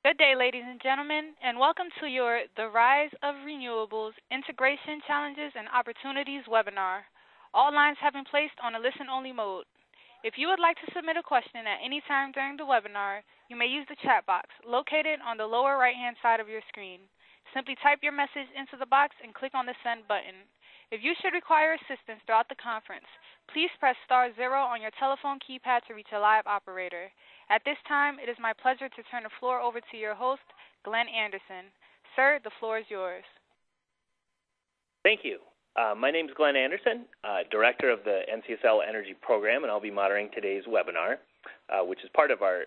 Good day, ladies and gentlemen, and welcome to the Rise of Renewables Integration Challenges and Opportunities webinar. All lines have been placed on a listen-only mode. If you would like to submit a question at any time during the webinar, you may use the chat box located on the lower right-hand side of your screen. Simply type your message into the box and click on the send button. If you should require assistance throughout the conference, please press *0 on your telephone keypad to reach a live operator. At this time, it is my pleasure to turn the floor over to your host, Glenn Anderson. Sir, the floor is yours. Thank you. My name is Glenn Anderson, Director of the Xcel Energy program, and I'll be moderating today's webinar, which is part of our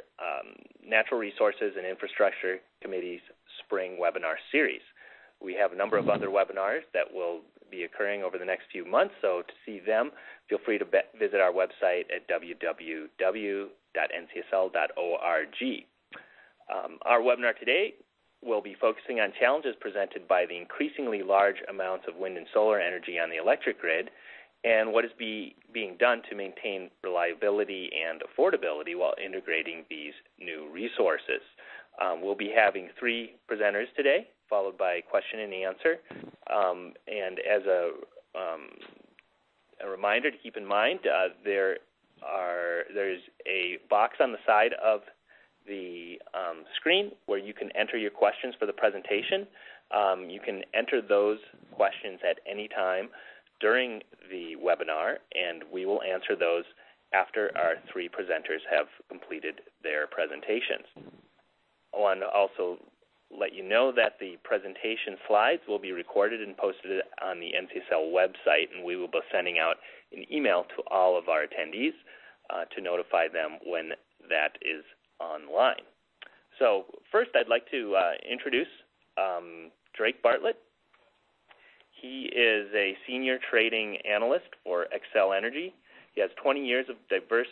Natural Resources and Infrastructure Committee's spring webinar series. We have a number of other webinars that will be occurring over the next few months, so to see them, feel free to visit our website at www.ncsl.org. Our webinar today will be focusing on challenges presented by the increasingly large amounts of wind and solar energy on the electric grid and what is being done to maintain reliability and affordability while integrating these new resources. We'll be having 3 presenters today, followed by question and answer. And as a reminder to keep in mind, there's a box on the side of the screen where you can enter your questions for the presentation. You can enter those questions at any time during the webinar, and we will answer those after our 3 presenters have completed their presentations. I want to also let you know that the presentation slides will be recorded and posted on the NCSL website, and we will be sending out an email to all of our attendees to notify them when that is online. So first, I'd like to introduce Drake Bartlett. He is a senior trading analyst for Xcel Energy. He has 20 years of diverse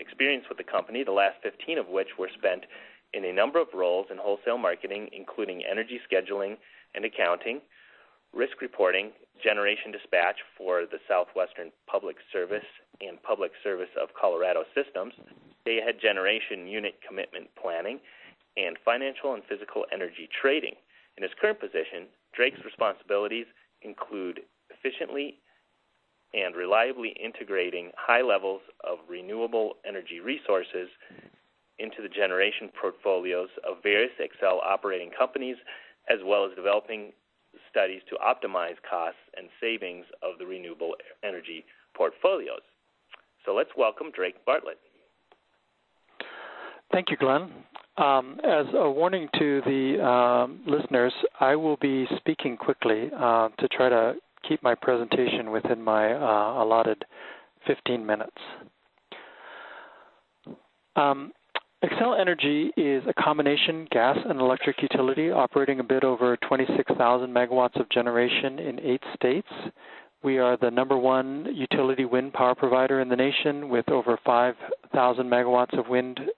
experience with the company, the last 15 of which were spent in a number of roles in wholesale marketing, including energy scheduling and accounting, risk reporting, generation dispatch for the Southwestern Public Service and Public Service of Colorado Systems, day-ahead generation unit commitment planning, and financial and physical energy trading. In his current position, Drake's responsibilities include efficiently and reliably integrating high levels of renewable energy resources into the generation portfolios of various Xcel operating companies, as well as developing studies to optimize costs and savings of the renewable energy portfolios. So let's welcome Drake Bartlett. Thank you, Glenn. As a warning to the listeners, I will be speaking quickly to try to keep my presentation within my allotted 15 minutes. Xcel Energy is a combination gas and electric utility operating a bit over 26,000 megawatts of generation in 8 states. We are the #1 utility wind power provider in the nation with over 5,000 megawatts of wind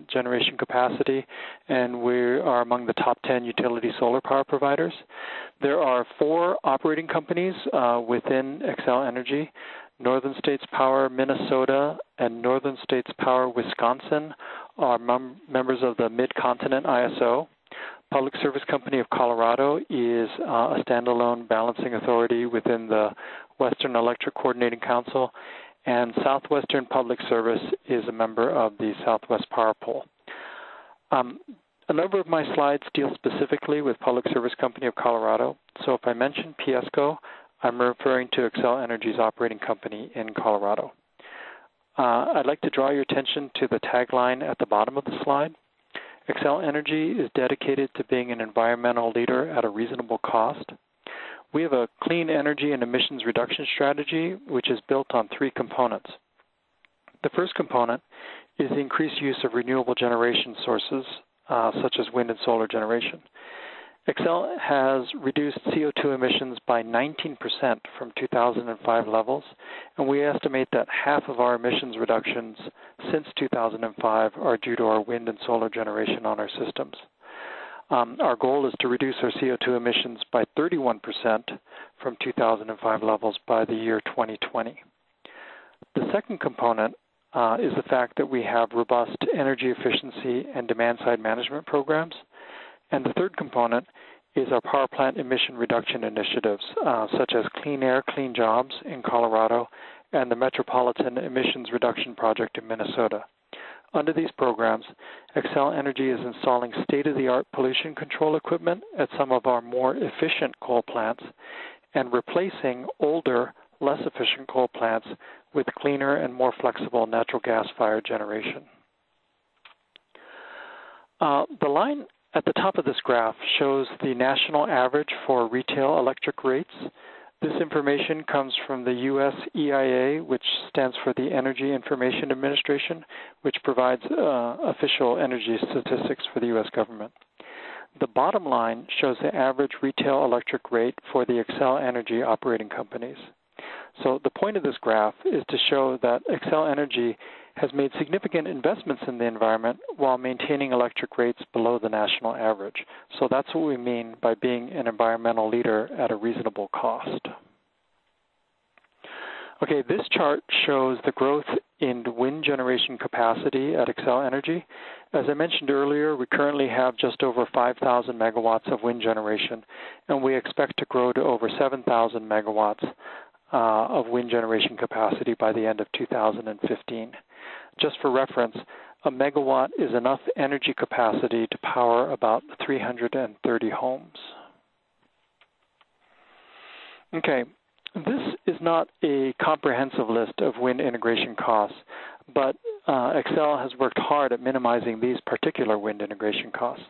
generation capacity, and we are among the top 10 utility solar power providers. There are 4 operating companies within Xcel Energy. Northern States Power Minnesota and Northern States Power Wisconsin are members of the Mid-Continent ISO. Public Service Company of Colorado is a standalone balancing authority within the Western Electric Coordinating Council, and Southwestern Public Service is a member of the Southwest Power Pool. A number of my slides deal specifically with Public Service Company of Colorado, so if I mention PSCo, I'm referring to Xcel Energy's operating company in Colorado. I'd like to draw your attention to the tagline at the bottom of the slide. Xcel Energy is dedicated to being an environmental leader at a reasonable cost. We have a clean energy and emissions reduction strategy, which is built on 3 components. The first component is the increased use of renewable generation sources, such as wind and solar generation. Xcel has reduced CO2 emissions by 19% from 2005 levels, and we estimate that half of our emissions reductions since 2005 are due to our wind and solar generation on our systems. Our goal is to reduce our CO2 emissions by 31% from 2005 levels by the year 2020. The second component is the fact that we have robust energy efficiency and demand-side management programs. And the third component is our power plant emission reduction initiatives, such as Clean Air, Clean Jobs in Colorado and the Metropolitan Emissions Reduction Project in Minnesota. Under these programs, Xcel Energy is installing state-of-the-art pollution control equipment at some of our more efficient coal plants and replacing older, less efficient coal plants with cleaner and more flexible natural gas-fired generation. The line at the top of this graph shows the national average for retail electric rates. This information comes from the U.S. EIA, which stands for the Energy Information Administration, which provides official energy statistics for the U.S. government. The bottom line shows the average retail electric rate for the Xcel Energy operating companies. So the point of this graph is to show that Xcel Energy has made significant investments in the environment while maintaining electric rates below the national average. So that's what we mean by being an environmental leader at a reasonable cost. Okay, this chart shows the growth in wind generation capacity at Xcel Energy. As I mentioned earlier, we currently have just over 5,000 megawatts of wind generation, and we expect to grow to over 7,000 megawatts of wind generation capacity by the end of 2015. Just for reference, a megawatt is enough energy capacity to power about 330 homes. Okay, this is not a comprehensive list of wind integration costs, but Xcel has worked hard at minimizing these particular wind integration costs.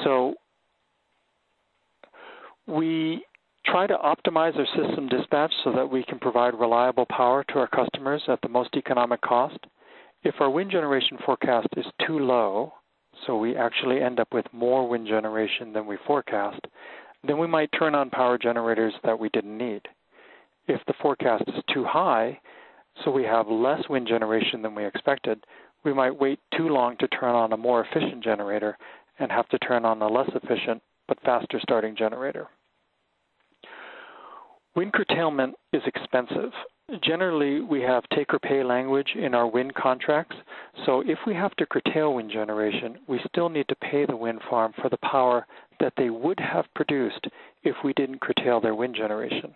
So we try to optimize our system dispatch so that we can provide reliable power to our customers at the most economic cost. If our wind generation forecast is too low, so we actually end up with more wind generation than we forecast, then we might turn on power generators that we didn't need. If the forecast is too high, so we have less wind generation than we expected, we might wait too long to turn on a more efficient generator and have to turn on a less efficient but faster starting generator. Wind curtailment is expensive. Generally, we have take-or-pay language in our wind contracts, so if we have to curtail wind generation, we still need to pay the wind farm for the power that they would have produced if we didn't curtail their wind generation.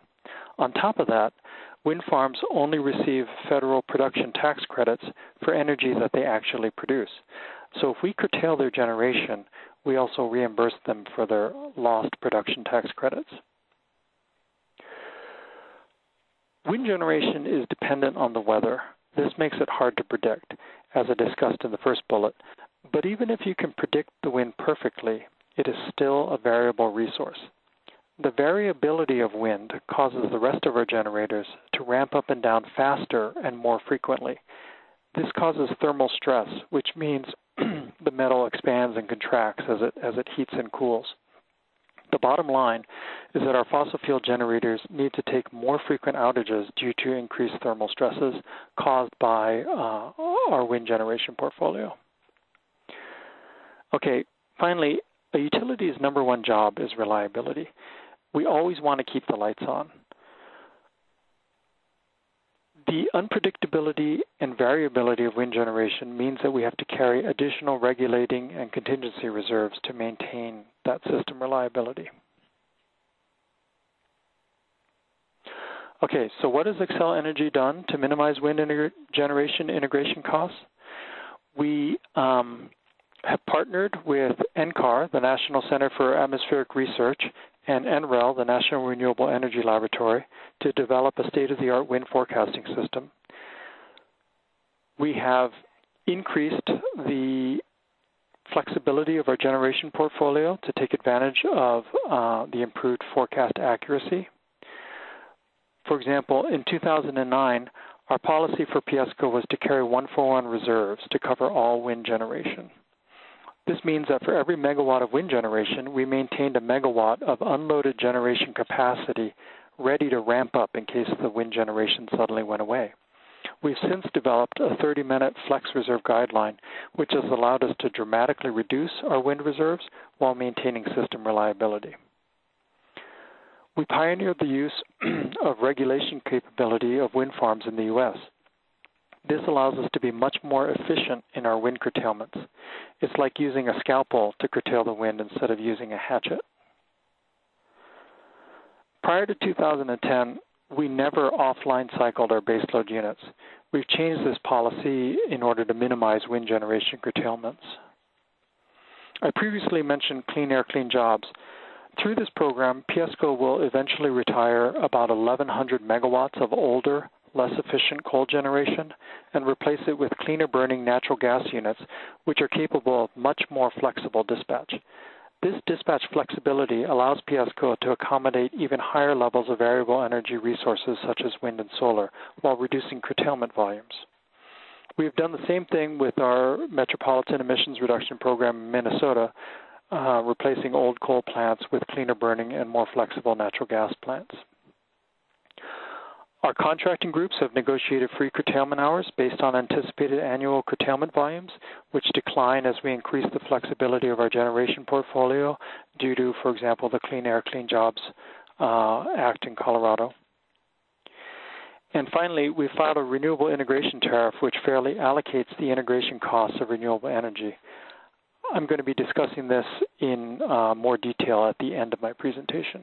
On top of that, wind farms only receive federal production tax credits for energy that they actually produce. So if we curtail their generation, we also reimburse them for their lost production tax credits. Wind generation is dependent on the weather. This makes it hard to predict, as I discussed in the first bullet. But even if you can predict the wind perfectly, it is still a variable resource. The variability of wind causes the rest of our generators to ramp up and down faster and more frequently. This causes thermal stress, which means the metal expands and contracts as it heats and cools. The bottom line is that our fossil fuel generators need to take more frequent outages due to increased thermal stresses caused by our wind generation portfolio. Okay, finally, a utility's number one job is reliability. We always want to keep the lights on. The unpredictability and variability of wind generation means that we have to carry additional regulating and contingency reserves to maintain that system reliability. Okay, so what has Xcel Energy done to minimize wind generation integration costs? We have partnered with NCAR, the National Center for Atmospheric Research, and NREL, the National Renewable Energy Laboratory, to develop a state-of-the-art wind forecasting system. We have increased the flexibility of our generation portfolio to take advantage of the improved forecast accuracy. For example, in 2009, our policy for PSCo was to carry 1-for-1 reserves to cover all wind generation. This means that for every megawatt of wind generation, we maintained a megawatt of unloaded generation capacity ready to ramp up in case the wind generation suddenly went away. We've since developed a 30-minute Flex Reserve Guideline, which has allowed us to dramatically reduce our wind reserves while maintaining system reliability. We pioneered the use of regulation capability of wind farms in the U.S. This allows us to be much more efficient in our wind curtailments. It's like using a scalpel to curtail the wind instead of using a hatchet. Prior to 2010, we never offline cycled our baseload units. We've changed this policy in order to minimize wind generation curtailments. I previously mentioned Clean Air, Clean Jobs. Through this program, PSCo will eventually retire about 1,100 megawatts of older, less efficient coal generation and replace it with cleaner burning natural gas units, which are capable of much more flexible dispatch. This dispatch flexibility allows PSCo to accommodate even higher levels of variable energy resources such as wind and solar, while reducing curtailment volumes. We've done the same thing with our Metropolitan Emissions Reduction Program in Minnesota, replacing old coal plants with cleaner burning and more flexible natural gas plants. Our contracting groups have negotiated free curtailment hours based on anticipated annual curtailment volumes, which decline as we increase the flexibility of our generation portfolio due to, for example, the Clean Air, Clean Jobs Act in Colorado. And finally, we filed a renewable integration tariff, which fairly allocates the integration costs of renewable energy. I'm going to be discussing this in more detail at the end of my presentation.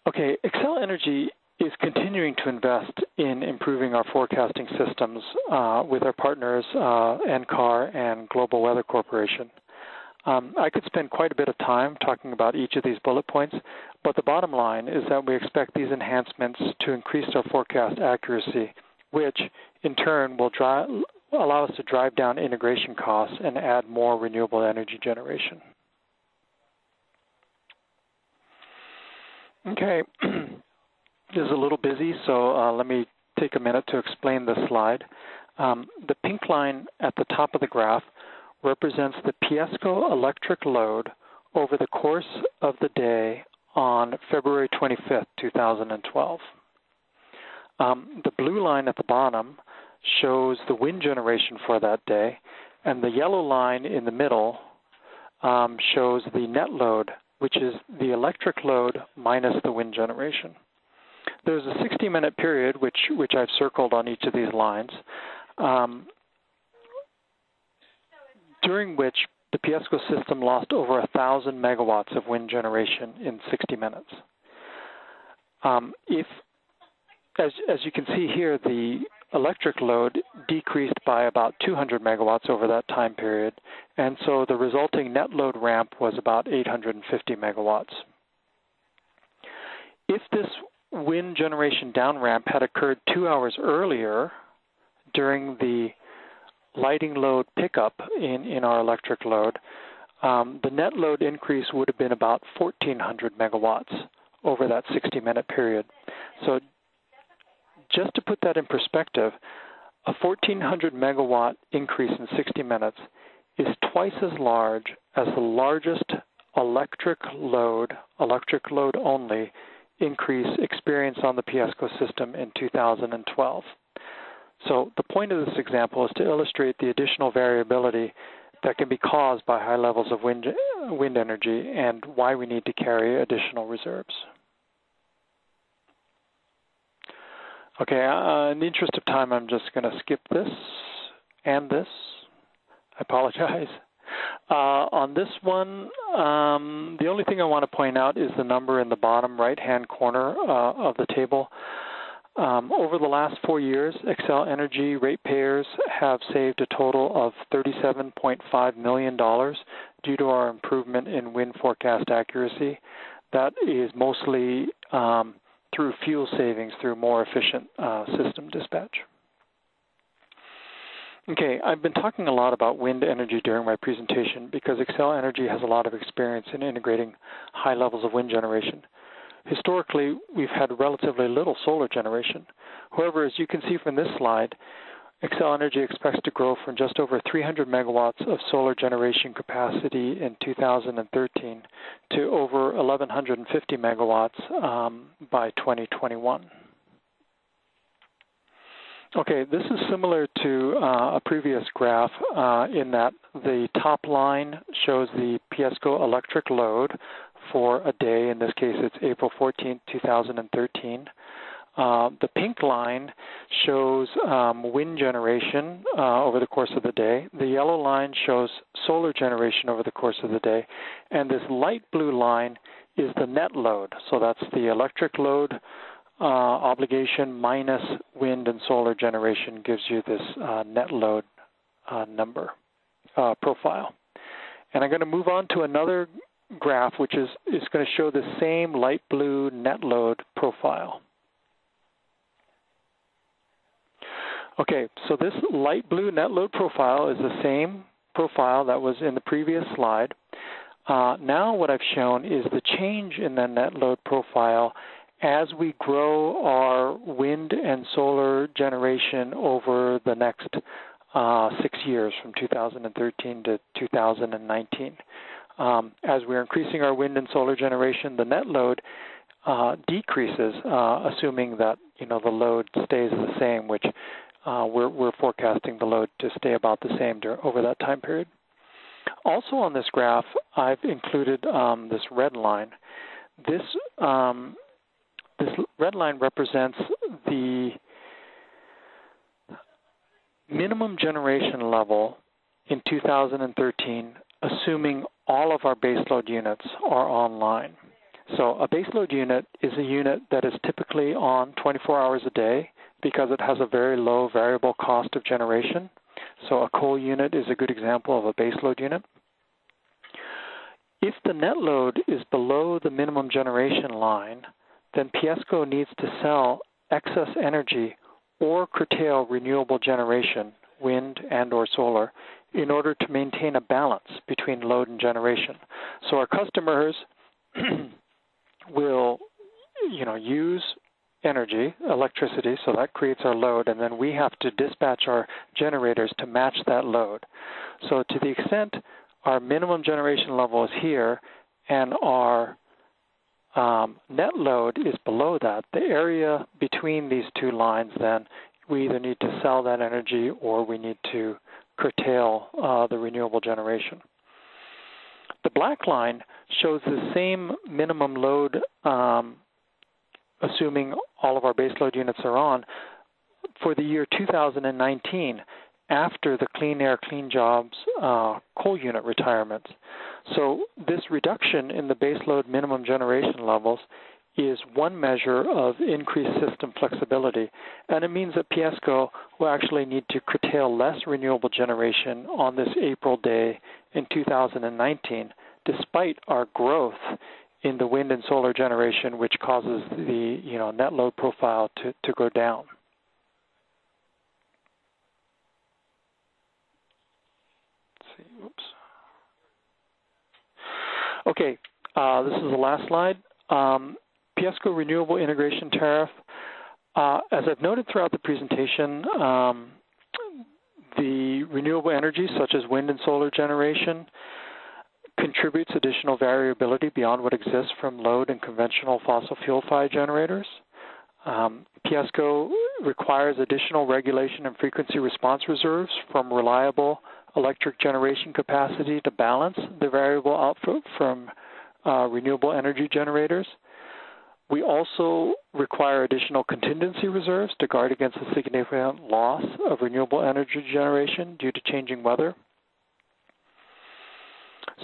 Okay, Xcel Energy is continuing to invest in improving our forecasting systems with our partners, NCAR and Global Weather Corporation. I could spend quite a bit of time talking about each of these bullet points, but the bottom line is that we expect these enhancements to increase our forecast accuracy, which in turn will allow us to drive down integration costs and add more renewable energy generation. Okay, this is a little busy, so let me take a minute to explain this slide. The pink line at the top of the graph represents the PSCo electric load over the course of the day on February 25th, 2012. The blue line at the bottom shows the wind generation for that day, and the yellow line in the middle shows the net load, which is the electric load minus the wind generation. There's a 60-minute period, which I've circled on each of these lines, during which the PSCo system lost over 1,000 megawatts of wind generation in 60 minutes. As you can see here, the electric load decreased by about 200 megawatts over that time period, and so the resulting net load ramp was about 850 megawatts. If this wind generation down ramp had occurred 2 hours earlier during the lighting load pickup in our electric load, the net load increase would have been about 1,400 megawatts over that 60-minute period. So just to put that in perspective, a 1,400 megawatt increase in 60 minutes is twice as large as the largest electric load only increase experienced on the PSCo system in 2012. So the point of this example is to illustrate the additional variability that can be caused by high levels of wind energy and why we need to carry additional reserves. Okay, in the interest of time, I'm just going to skip this and this. I apologize. On this one, the only thing I want to point out is the number in the bottom right-hand corner of the table. Over the last 4 years, Xcel Energy ratepayers have saved a total of $37.5 million due to our improvement in wind forecast accuracy. That is mostly through fuel savings, through more efficient system dispatch. Okay, I've been talking a lot about wind energy during my presentation because Xcel Energy has a lot of experience in integrating high levels of wind generation. Historically, we've had relatively little solar generation. However, as you can see from this slide, Xcel Energy expects to grow from just over 300 megawatts of solar generation capacity in 2013 to over 1,150 megawatts by 2021. Okay, this is similar to a previous graph in that the top line shows the PSCo electric load for a day. In this case, it's April 14th, 2013. The pink line shows wind generation over the course of the day. The yellow line shows solar generation over the course of the day. And this light blue line is the net load. So that's the electric load obligation minus wind and solar generation gives you this net load number profile. And I'm going to move on to another graph, which is going to show the same light blue net load profile. Okay, so this light blue net load profile is the same profile that was in the previous slide. Now what I've shown is the change in the net load profile as we grow our wind and solar generation over the next 6 years from 2013 to 2019. As we're increasing our wind and solar generation, the net load decreases, assuming that the load stays the same, which we're forecasting the load to stay about the same over that time period. Also on this graph, I've included this red line. This red line represents the minimum generation level in 2013, assuming all of our baseload units are online. So a baseload unit is a unit that is typically on 24 hours a day because it has a very low variable cost of generation. So a coal unit is a good example of a baseload unit. If the net load is below the minimum generation line, then PSCo needs to sell excess energy or curtail renewable generation, wind and or solar, in order to maintain a balance between load and generation. So our customers will, use energy, electricity, so that creates our load, and then we have to dispatch our generators to match that load. So to the extent our minimum generation level is here and our net load is below that, the area between these two lines, then we either need to sell that energy or we need to curtail the renewable generation. The black line shows the same minimum load, assuming all of our baseload units are on, for the year 2019, after the Clean Air, Clean Jobs coal unit retirements. So this reduction in the baseload minimum generation levels is one measure of increased system flexibility, and it means that PSCo will actually need to curtail less renewable generation on this April day in 2019, despite our growth in the wind and solar generation, which causes the net load profile to go down. Let's see, oops. Okay, this is the last slide. PSCo Renewable Integration Tariff. As I've noted throughout the presentation, the renewable energy, such as wind and solar generation, contributes additional variability beyond what exists from load and conventional fossil fuel-fired generators. PSCo requires additional regulation and frequency response reserves from reliable electric generation capacity to balance the variable output from renewable energy generators. We also require additional contingency reserves to guard against a significant loss of renewable energy generation due to changing weather.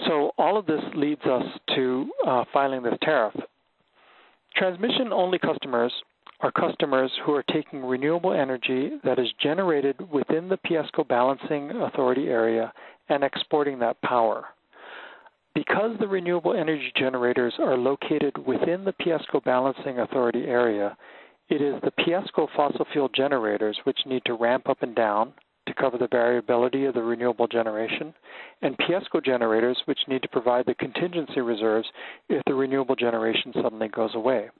So all of this leads us to filing this tariff. Transmission-only customers are customers who are taking renewable energy that is generated within the PSCo balancing authority area and exporting that power. Because the renewable energy generators are located within the PSCo balancing authority area, it is the PSCo fossil fuel generators which need to ramp up and down to cover the variability of the renewable generation, and PSCo generators which need to provide the contingency reserves if the renewable generation suddenly goes away.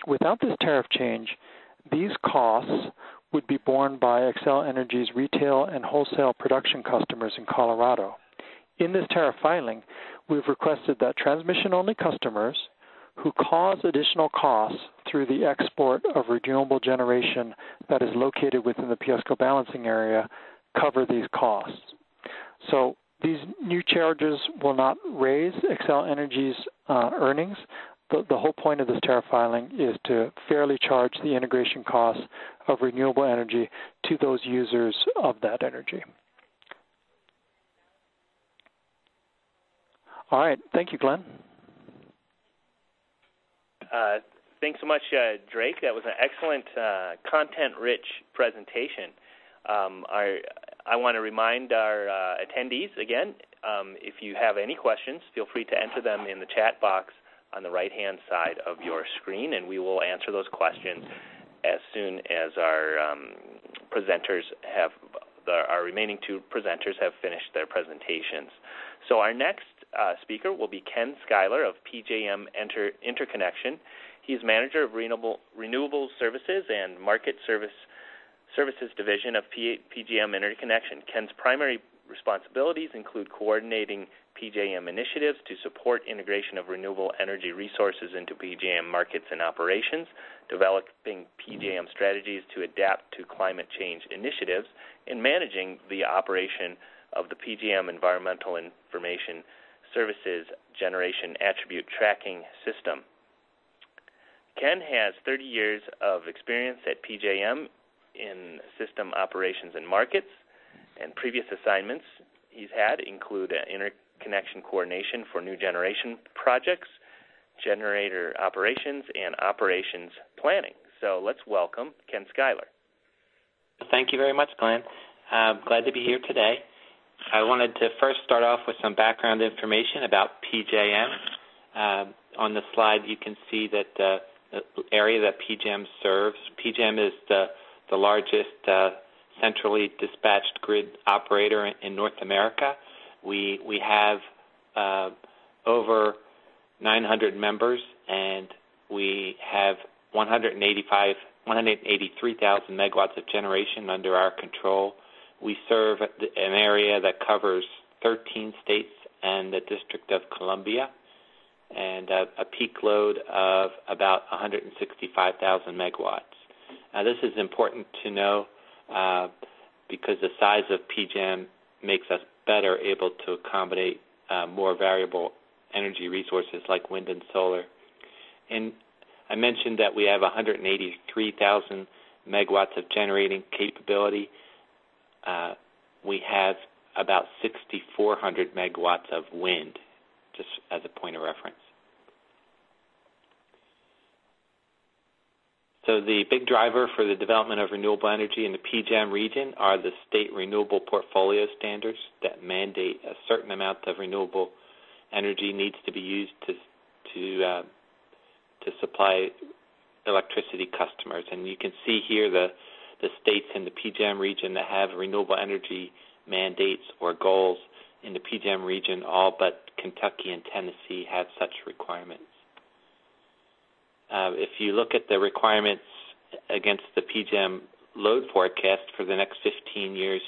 Without this tariff change, these costs would be borne by Xcel Energy's retail and wholesale production customers in Colorado. In this tariff filing, we've requested that transmission-only customers who cause additional costs through the export of renewable generation that is located within the PSCo balancing area cover these costs. So These new charges will not raise Xcel Energy's earnings. The whole point of this tariff filing is to fairly charge the integration costs of renewable energy to those users of that energy. All right. Thank you, Glenn. Thanks so much, Drake. That was an excellent, content-rich presentation. I want to remind our attendees again, if you have any questions, feel free to enter them in the chat box on the right-hand side of your screen, and we will answer those questions as soon as our presenters have, our remaining two presenters have finished their presentations. So our next speaker will be Ken Schuyler of PJM Interconnection. He's manager of Renewable Services and Market Services Division of PJM Interconnection. Ken's primary responsibilities include coordinating PJM initiatives to support integration of renewable energy resources into PJM markets and operations, developing PJM strategies to adapt to climate change initiatives, and managing the operation of the PJM Environmental Information Services Generation Attribute Tracking System. Ken has 30 years of experience at PJM in system operations and markets, and previous assignments he's had include interconnection coordination for new generation projects, generator operations, and operations planning. So let's welcome Ken Schuyler. Thank you very much, Glenn. I'm glad to be here today. I wanted to first start off with some background information about PJM. On the slide, you can see that the area that PJM serves. PJM is the largest centrally dispatched grid operator in North America. We have over 900 members, and we have 183,000 megawatts of generation under our control. We serve an area that covers 13 states and the District of Columbia, and a peak load of about 165,000 megawatts. This is important to know because the size of PJM makes us better able to accommodate more variable energy resources like wind and solar. And I mentioned that we have 183,000 megawatts of generating capability. We have about 6,400 megawatts of wind, just as a point of reference. So the big driver for the development of renewable energy in the PJM region are the state renewable portfolio standards that mandate a certain amount of renewable energy needs to be used to supply electricity customers. And you can see here the states in the PJM region that have renewable energy mandates or goals. In the PJM region, all but Kentucky and Tennessee have such requirements. If you look at the requirements against the PJM load forecast for the next 15 years,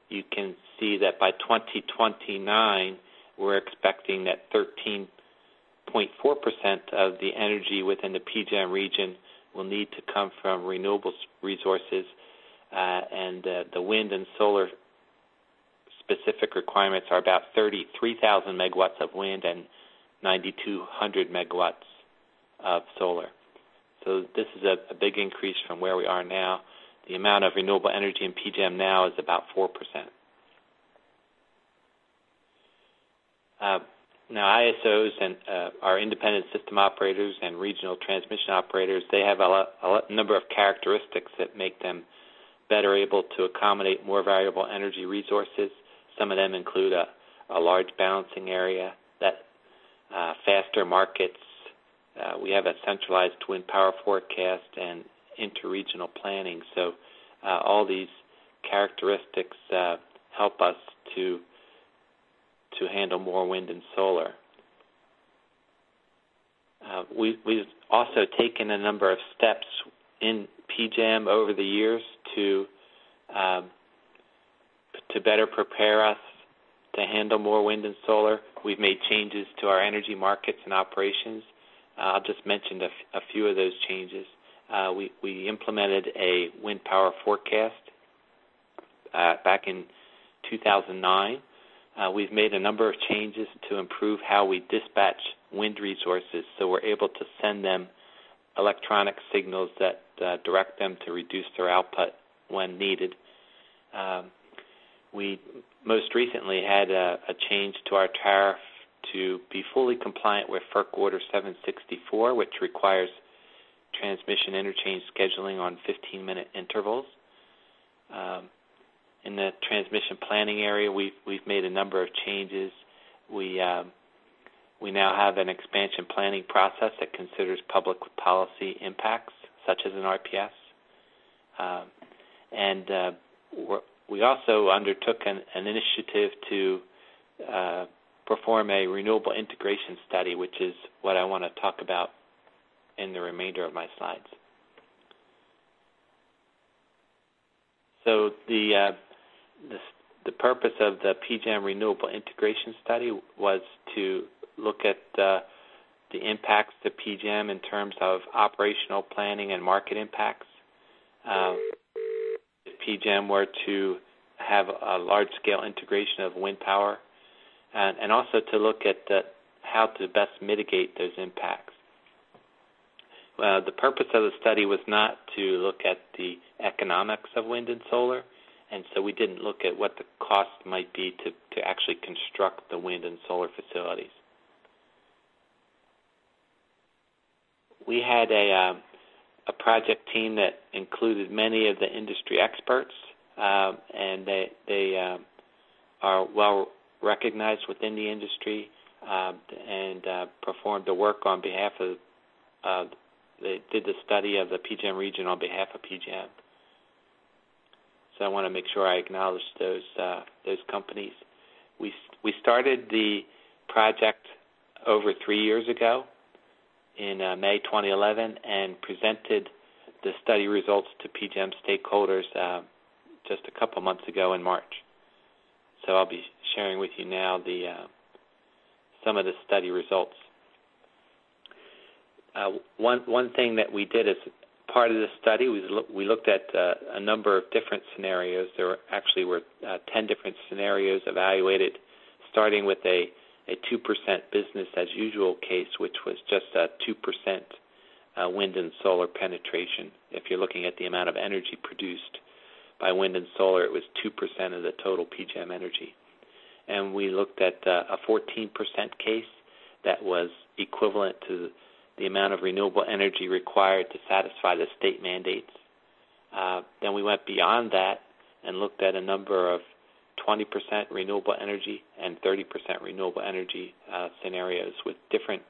you can see that by 2029, we're expecting that 13.4% of the energy within the PJM region will need to come from renewable resources, and the wind and solar specific requirements are about 33,000 megawatts of wind and 9,200 megawatts of solar. So this is a big increase from where we are now. The amount of renewable energy in PJM now is about 4%. Now ISOs and our independent system operators and regional transmission operators, they have a number of characteristics that make them better able to accommodate more variable energy resources. Some of them include a large balancing area, that faster markets. We have a centralized wind power forecast and interregional planning. So all these characteristics help us to handle more wind and solar. We've also taken a number of steps in PJM over the years to better prepare us to handle more wind and solar. We've made changes to our energy markets and operations. I'll just mention a few of those changes. We implemented a wind power forecast back in 2009. We've made a number of changes to improve how we dispatch wind resources, so we're able to send them electronic signals that direct them to reduce their output when needed. We most recently had a change to our tariff to be fully compliant with FERC Order 764, which requires transmission interchange scheduling on 15-minute intervals. In the transmission planning area, we've made a number of changes. We now have an expansion planning process that considers public policy impacts, such as an RPS. We also undertook an initiative to perform a renewable integration study, which is what I want to talk about in the remainder of my slides. So the purpose of the PJM Renewable Integration Study was to look at the impacts to PJM in terms of operational planning and market impacts. If PJM were to have a large-scale integration of wind power, and also to look at how to best mitigate those impacts. The purpose of the study was not to look at the economics of wind and solar, and so we didn't look at what the cost might be to actually construct the wind and solar facilities. We had a project team that included many of the industry experts, and they are well recognized within the industry and performed the work on behalf of they did the study of the PJM region on behalf of PJM. So I want to make sure I acknowledge those companies. We started the project over 3 years ago in May 2011 and presented the study results to PJM stakeholders just a couple months ago in March. So I'll be sharing with you now some of the study results. One thing that we did as part of the study was we looked at a number of different scenarios. There were 10 different scenarios evaluated, starting with a 2% business as usual case, which was just a 2% wind and solar penetration. If you're looking at the amount of energy produced by wind and solar, it was 2% of the total PJM energy. And we looked at a 14% case that was equivalent to the amount of renewable energy required to satisfy the state mandates. Then we went beyond that and looked at a number of 20% renewable energy and 30% renewable energy scenarios with different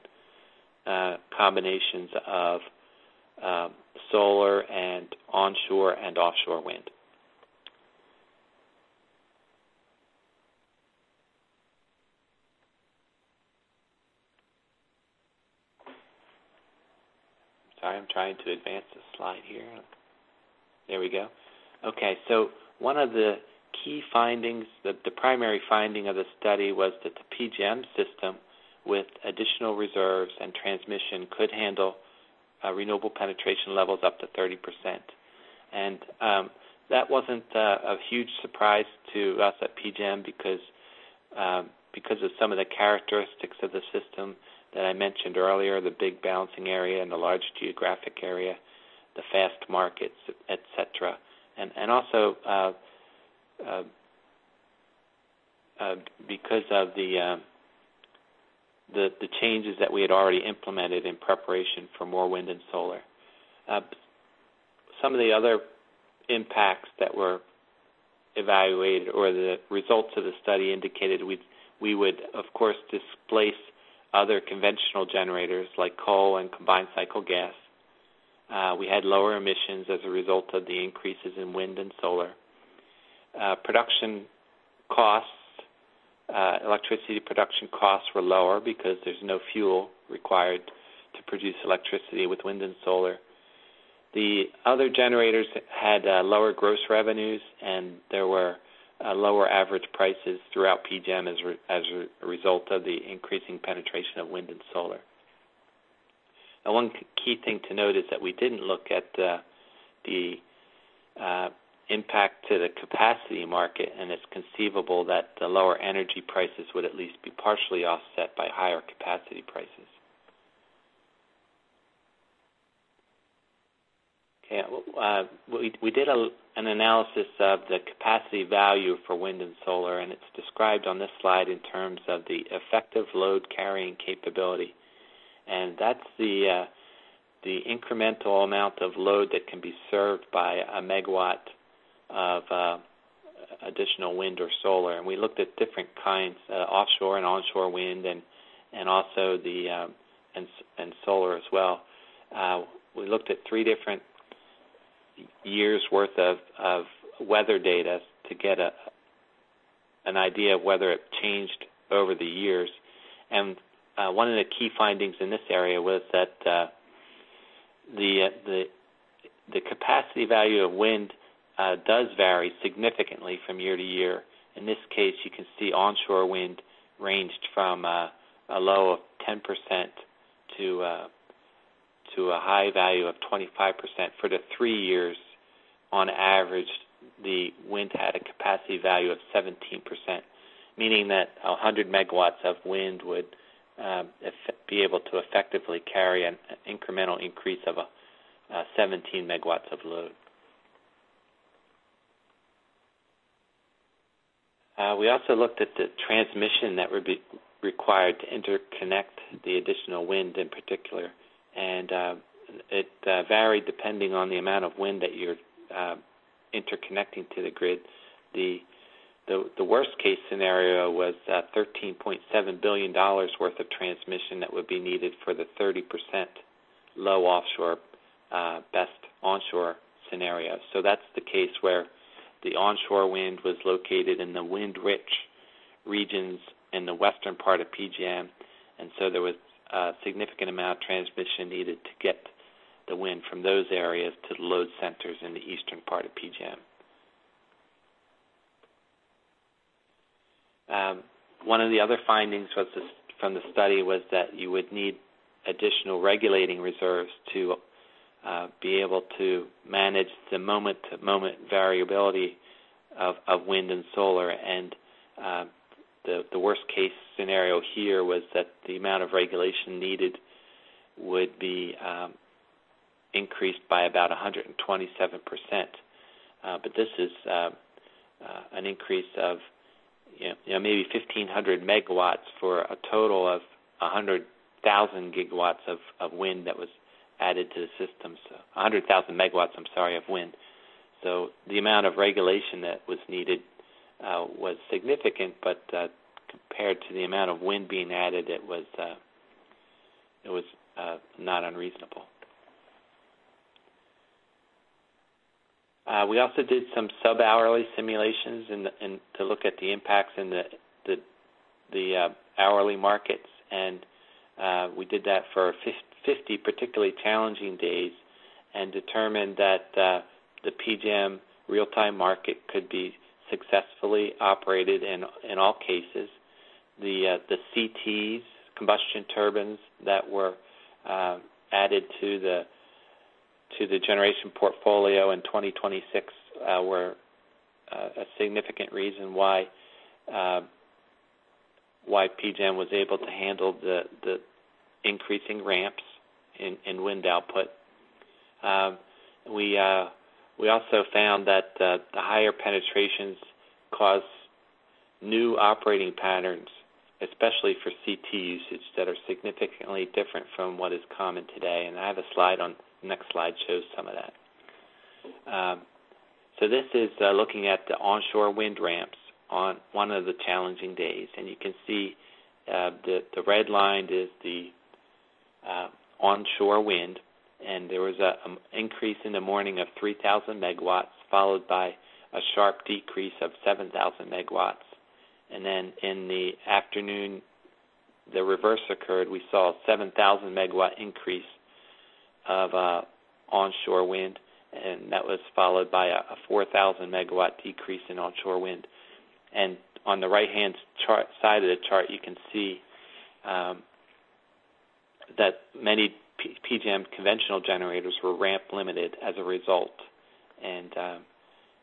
combinations of solar and onshore and offshore wind. Sorry, I'm trying to advance the slide here. There we go. Okay, so one of the key findings, the primary finding of the study was that the PJM system with additional reserves and transmission could handle renewable penetration levels up to 30%. And that wasn't a huge surprise to us at PJM because of some of the characteristics of the system that I mentioned earlier, the big balancing area and the large geographic area, the fast markets, etc. And also because of the changes that we had already implemented in preparation for more wind and solar. Some of the other impacts that were evaluated, or the results of the study indicated we would, of course, displace other conventional generators like coal and combined cycle gas. We had lower emissions as a result of the increases in wind and solar. Production costs, electricity production costs were lower because there's no fuel required to produce electricity with wind and solar. The other generators had lower gross revenues, and there were lower average prices throughout PJM as a result of the increasing penetration of wind and solar. Now, one key thing to note is that we didn't look at the impact to the capacity market, and it's conceivable that the lower energy prices would at least be partially offset by higher capacity prices. Okay, we did an analysis of the capacity value for wind and solar, and it's described on this slide in terms of the effective load carrying capability, and that's the incremental amount of load that can be served by a megawatt of additional wind or solar. And we looked at different kinds, offshore and onshore wind, and also the and solar as well. We looked at 3 different years worth of weather data to get an idea of whether it changed over the years. And one of the key findings in this area was that the capacity value of wind does vary significantly from year to year. In this case, you can see onshore wind ranged from a low of 10% to a high value of 25%. For the 3 years, on average, the wind had a capacity value of 17%, meaning that 100 megawatts of wind would be able to effectively carry an incremental increase of 17 megawatts of load. We also looked at the transmission that would be required to interconnect the additional wind in particular, and it varied depending on the amount of wind that you're interconnecting to the grid. The worst case scenario was $13.7 billion worth of transmission that would be needed for the 30% low offshore, best onshore scenario. So that's the case where the onshore wind was located in the wind-rich regions in the western part of PJM, and so there was a significant amount of transmission needed to get the wind from those areas to the load centers in the eastern part of PJM. One of the other findings from the study was that you would need additional regulating reserves to be able to manage the moment-to-moment variability of wind and solar. And the worst-case scenario here was that the amount of regulation needed would be increased by about 127%. But this is an increase of maybe 1,500 megawatts for a total of 100,000 gigawatts of wind that was added to the system. So 100,000 megawatts, of wind. So the amount of regulation that was needed was significant, but compared to the amount of wind being added, it was not unreasonable. We also did some sub-hourly simulations to look at the impacts in the hourly markets, and we did that for 50 particularly challenging days, and determined that the PJM real-time market could be successfully operated in all cases. The CTs, combustion turbines, that were added to the generation portfolio in 2026 were a significant reason why PJM was able to handle the increasing ramps in wind output. We also found that the higher penetrations cause new operating patterns, especially for CT usage, that are significantly different from what is common today. And I have a slide on the next slide shows some of that. So this is looking at the onshore wind ramps on one of the challenging days, and you can see the red line is the onshore wind, and there was an increase in the morning of 3,000 megawatts, followed by a sharp decrease of 7,000 megawatts. And then in the afternoon, the reverse occurred. We saw a 7,000 megawatt increase of onshore wind, and that was followed by a 4,000 megawatt decrease in onshore wind. And on the right-hand side of the chart, you can see that many PJM conventional generators were ramp limited as a result, and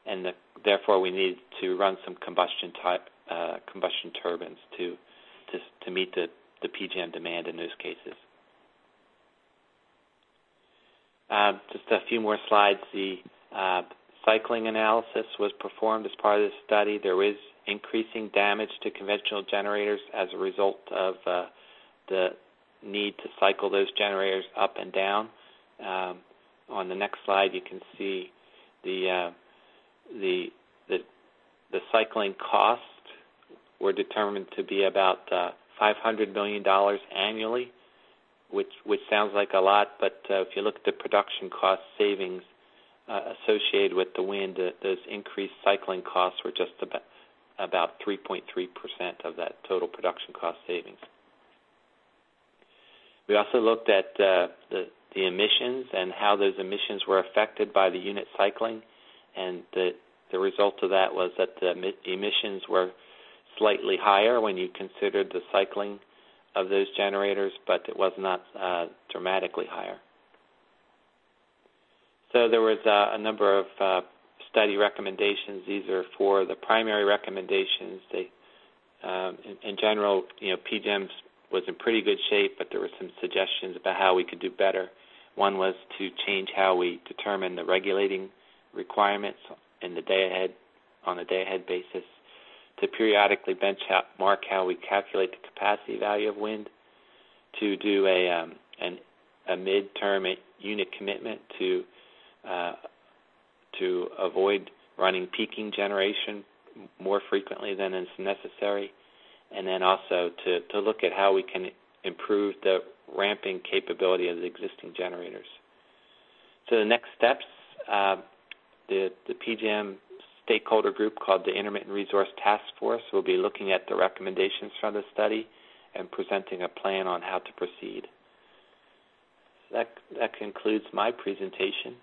and therefore we need to run some combustion turbines to meet the PJM demand in those cases. Just a few more slides. The cycling analysis was performed as part of this study. There is increasing damage to conventional generators as a result of the need to cycle those generators up and down. On the next slide, you can see the cycling costs were determined to be about $500 million annually, which sounds like a lot, but if you look at the production cost savings associated with the wind, those increased cycling costs were just about 3.3% of that total production cost savings. We also looked at the emissions and how those emissions were affected by the unit cycling, and the result of that was that the emissions were slightly higher when you considered the cycling of those generators, but it was not dramatically higher. So there was a number of study recommendations. These are for the primary recommendations. They, in general, PJM was in pretty good shape, but there were some suggestions about how we could do better. One was to change how we determine the regulating requirements in the on a day-ahead basis, to periodically benchmark how we calculate the capacity value of wind, to do a mid-term unit commitment to avoid running peaking generation more frequently than is necessary, and then also to look at how we can improve the ramping capability of the existing generators. So the next steps, the PJM stakeholder group called the Intermittent Resource Task Force will be looking at the recommendations from the study and presenting a plan on how to proceed. That concludes my presentation,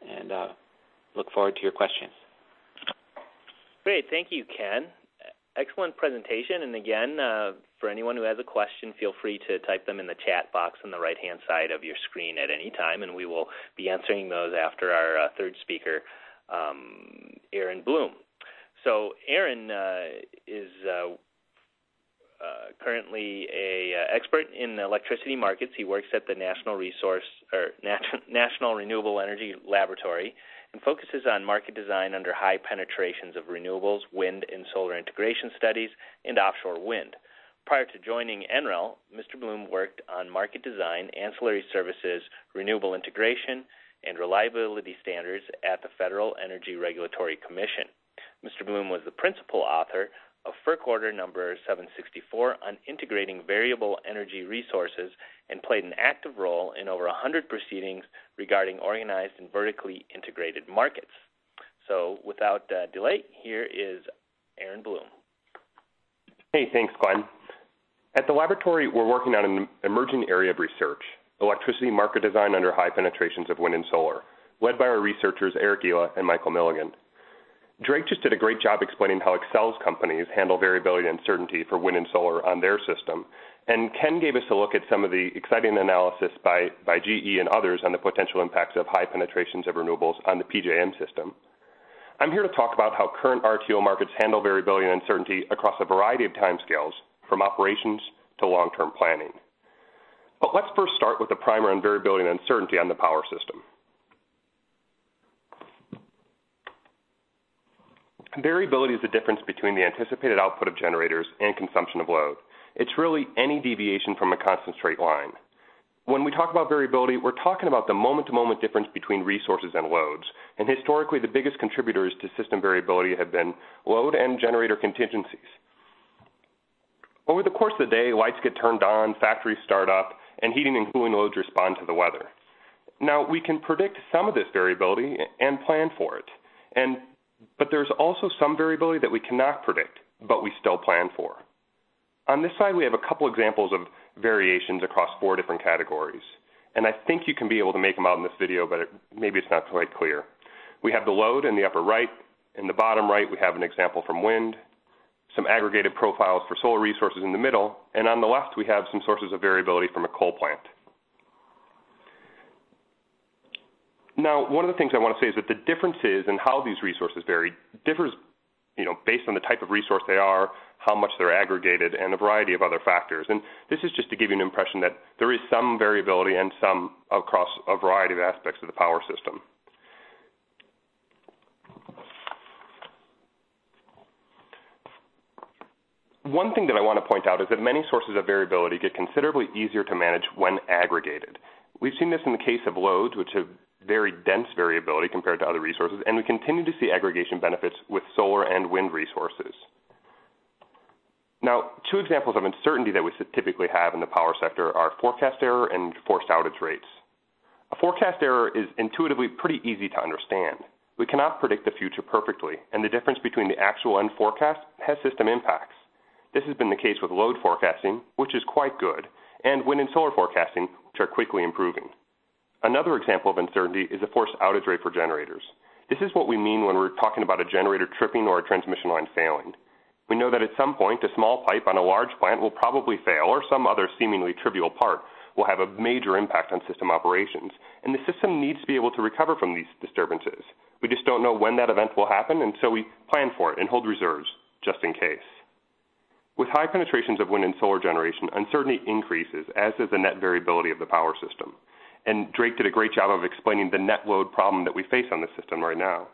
and look forward to your questions. Great. Thank you, Ken. Excellent presentation. And again, for anyone who has a question, feel free to type them in the chat box on the right-hand side of your screen at any time, and we will be answering those after our third speaker, Aaron Bloom. So Aaron is currently an expert in electricity markets. He works at the National Renewable Energy Laboratory and focuses on market design under high penetrations of renewables, wind and solar integration studies, and offshore wind. Prior to joining NREL, Mr. Bloom worked on market design, ancillary services, renewable integration, and reliability standards at the Federal Energy Regulatory Commission. Mr. Bloom was the principal author of FERC Order Number 764 on integrating variable energy resources and played an active role in over 100 proceedings regarding organized and vertically integrated markets. So without delay, here is Aaron Bloom. Hey, thanks, Glenn. At the laboratory, we're working on an emerging area of research, electricity market design under high penetrations of wind and solar, led by our researchers Eric Gila and Michael Milligan. Drake just did a great job explaining how Xcel's companies handle variability and uncertainty for wind and solar on their system. And Ken gave us a look at some of the exciting analysis by GE and others on the potential impacts of high penetrations of renewables on the PJM system. I'm here to talk about how current RTO markets handle variability and uncertainty across a variety of timescales, from operations to long-term planning. But let's first start with the primer on variability and uncertainty on the power system. Variability is the difference between the anticipated output of generators and consumption of load. It's really any deviation from a constant straight line. When we talk about variability, we're talking about the moment-to-moment difference between resources and loads. And historically, the biggest contributors to system variability have been load and generator contingencies. Over the course of the day, lights get turned on, factories start up, and heating and cooling loads respond to the weather. Now, we can predict some of this variability and plan for it. But there's also some variability that we cannot predict, but we still plan for. On this side, we have a couple examples of variations across 4 different categories. And I think you can be able to make them out in this video, but maybe it's not quite clear. We have the load in the upper right. In the bottom right, we have an example from wind, some aggregated profiles for solar resources in the middle, and on the left, we have some sources of variability from a coal plant. Now, one of the things I want to say is that the differences in how these resources vary differs, based on the type of resource they are, how much they're aggregated, and a variety of other factors. And this is just to give you an impression that there is some variability and some across a variety of aspects of the power system. One thing that I want to point out is that many sources of variability get considerably easier to manage when aggregated. We've seen this in the case of loads, which have very dense variability compared to other resources, and we continue to see aggregation benefits with solar and wind resources. Now, two examples of uncertainty that we typically have in the power sector are forecast error and forced outage rates. A forecast error is intuitively pretty easy to understand. We cannot predict the future perfectly, and the difference between the actual and forecast has system impacts. This has been the case with load forecasting, which is quite good, and wind and solar forecasting, which are quickly improving. Another example of uncertainty is a forced outage rate for generators. This is what we mean when we're talking about a generator tripping or a transmission line failing. We know that at some point, a small pipe on a large plant will probably fail, or some other seemingly trivial part will have a major impact on system operations, and the system needs to be able to recover from these disturbances. We just don't know when that event will happen, and so we plan for it and hold reserves, just in case. With high penetrations of wind and solar generation, uncertainty increases, as does the net variability of the power system. And Drake did a great job of explaining the net load problem that we face on the system right now.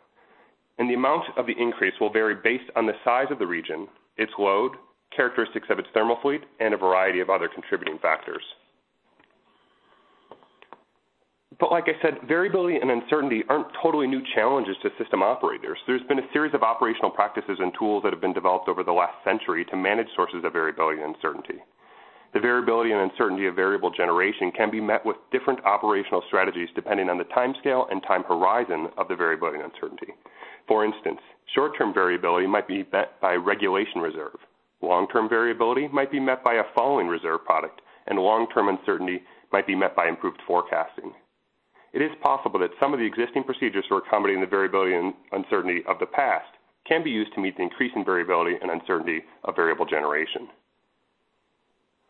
And the amount of the increase will vary based on the size of the region, its load, characteristics of its thermal fleet, and a variety of other contributing factors. But like I said, variability and uncertainty aren't totally new challenges to system operators. There's been a series of operational practices and tools that have been developed over the last century to manage sources of variability and uncertainty. The variability and uncertainty of variable generation can be met with different operational strategies depending on the timescale and time horizon of the variability and uncertainty. For instance, short-term variability might be met by regulation reserve. Long-term variability might be met by a following reserve product, and long-term uncertainty might be met by improved forecasting. It is possible that some of the existing procedures for accommodating the variability and uncertainty of the past can be used to meet the increasing variability and uncertainty of variable generation.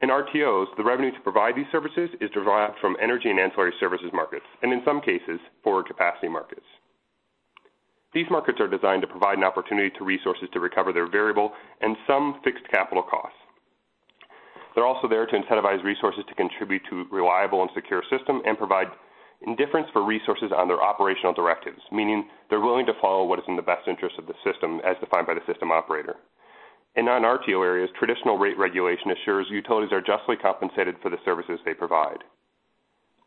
In RTOs, the revenue to provide these services is derived from energy and ancillary services markets, and in some cases, forward capacity markets. These markets are designed to provide an opportunity to resources to recover their variable and some fixed capital costs. They're also there to incentivize resources to contribute to a reliable and secure system and provide indifference for resources on their operational directives, meaning they're willing to follow what is in the best interest of the system as defined by the system operator. In non-RTO areas, traditional rate regulation assures utilities are justly compensated for the services they provide.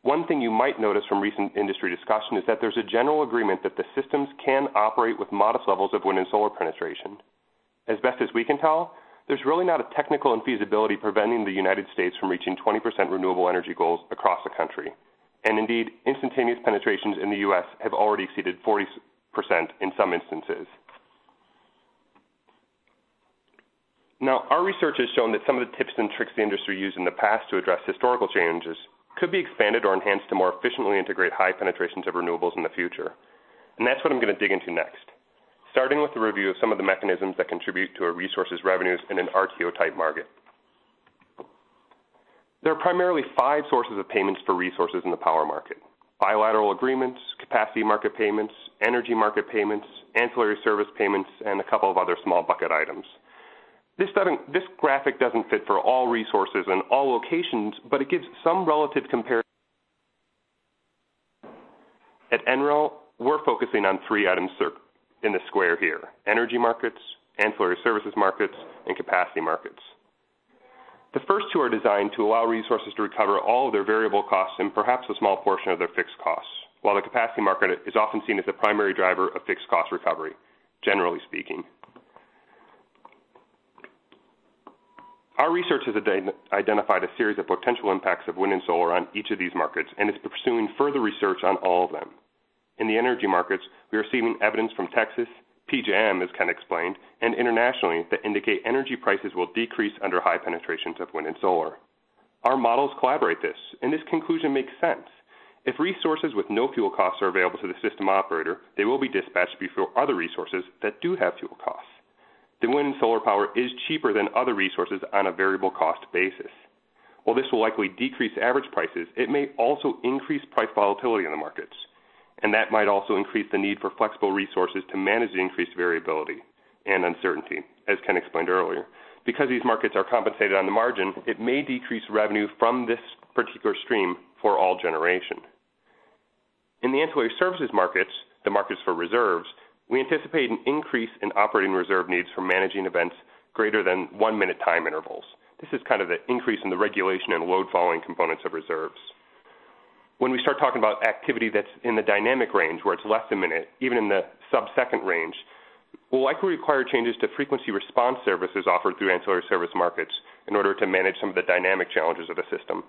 One thing you might notice from recent industry discussion is that there's a general agreement that the systems can operate with modest levels of wind and solar penetration. As best as we can tell, there's really not a technical infeasibility preventing the United States from reaching 20% renewable energy goals across the country. And indeed, instantaneous penetrations in the U.S. have already exceeded 40% in some instances. Now, our research has shown that some of the tips and tricks the industry used in the past to address historical changes could be expanded or enhanced to more efficiently integrate high penetrations of renewables in the future. And that's what I'm going to dig into next, starting with a review of some of the mechanisms that contribute to a resource's revenues in an RTO-type market. There are primarily 5 sources of payments for resources in the power market: bilateral agreements, capacity market payments, energy market payments, ancillary service payments, and a couple of other small bucket items. This graphic doesn't fit for all resources and all locations, but it gives some relative comparison. At NREL, we're focusing on 3 items in the square here: energy markets, ancillary services markets, and capacity markets. The first 2 are designed to allow resources to recover all of their variable costs and perhaps a small portion of their fixed costs, while the capacity market is often seen as the primary driver of fixed cost recovery, generally speaking. Our research has identified a series of potential impacts of wind and solar on each of these markets and is pursuing further research on all of them. In the energy markets, we are receiving evidence from Texas, PJM, as Ken explained, and internationally that indicate energy prices will decrease under high penetrations of wind and solar. Our models collaborate this, and this conclusion makes sense. If resources with no fuel costs are available to the system operator, they will be dispatched before other resources that do have fuel costs. The wind and solar power is cheaper than other resources on a variable cost basis. While this will likely decrease average prices, it may also increase price volatility in the markets. and that might also increase the need for flexible resources to manage the increased variability and uncertainty, as Ken explained earlier. Because these markets are compensated on the margin, it may decrease revenue from this particular stream for all generation. In the ancillary services markets, the markets for reserves, we anticipate an increase in operating reserve needs for managing events greater than 1-minute time intervals. This is kind of the increase in the regulation and load following components of reserves. When we start talking about activity that's in the dynamic range, where it's less than a minute, even in the sub-second range, will likely require changes to frequency response services offered through ancillary service markets in order to manage some of the dynamic challenges of the system.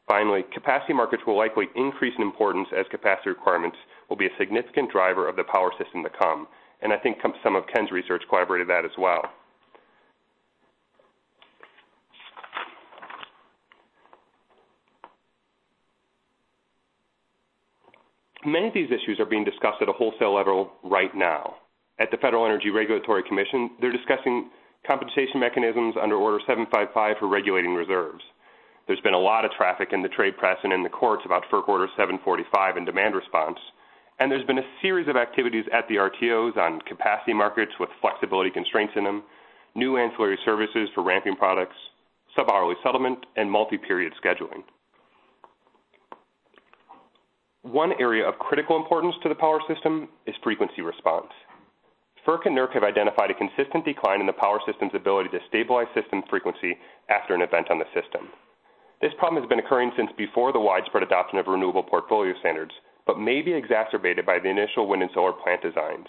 Finally, capacity markets will likely increase in importance as capacity requirements will be a significant driver of the power system to come, and I think some of Ken's research corroborated that as well. Many of these issues are being discussed at a wholesale level right now. At the Federal Energy Regulatory Commission, they're discussing compensation mechanisms under Order 755 for regulating reserves. There's been a lot of traffic in the trade press and in the courts about FERC Order 745 and demand response. And there's been a series of activities at the RTOs on capacity markets with flexibility constraints in them, new ancillary services for ramping products, sub-hourly settlement, and multi-period scheduling. One area of critical importance to the power system is frequency response. FERC and NERC have identified a consistent decline in the power system's ability to stabilize system frequency after an event on the system. This problem has been occurring since before the widespread adoption of renewable portfolio standards, but may be exacerbated by the initial wind and solar plant designs.